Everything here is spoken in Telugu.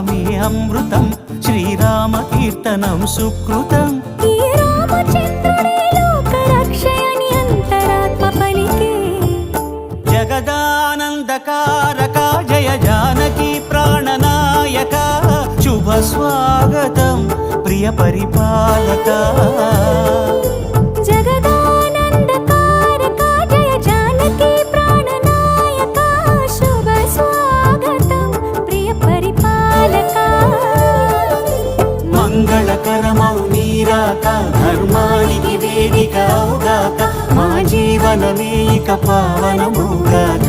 నామమే అమృతం శ్రీరామ కీర్తనం సుకృతం ఈ రామచంద్రుడే లోక రక్షయని అంతరాత్మ పలికే జగదానందకారక జయ జానకి ప్రాణనాయక శుభ స్వాగతం ప్రియ పరిపాలక జగదానందకారక జయ జానకి ప్రాణనాయక శుభ స్వాగతం ప్రియ పరిపాలక మంగళకరమౌ నీరాక ధర్మానికి వేదిక అవుగాక మా జీవనమే ఇక పావనముగాక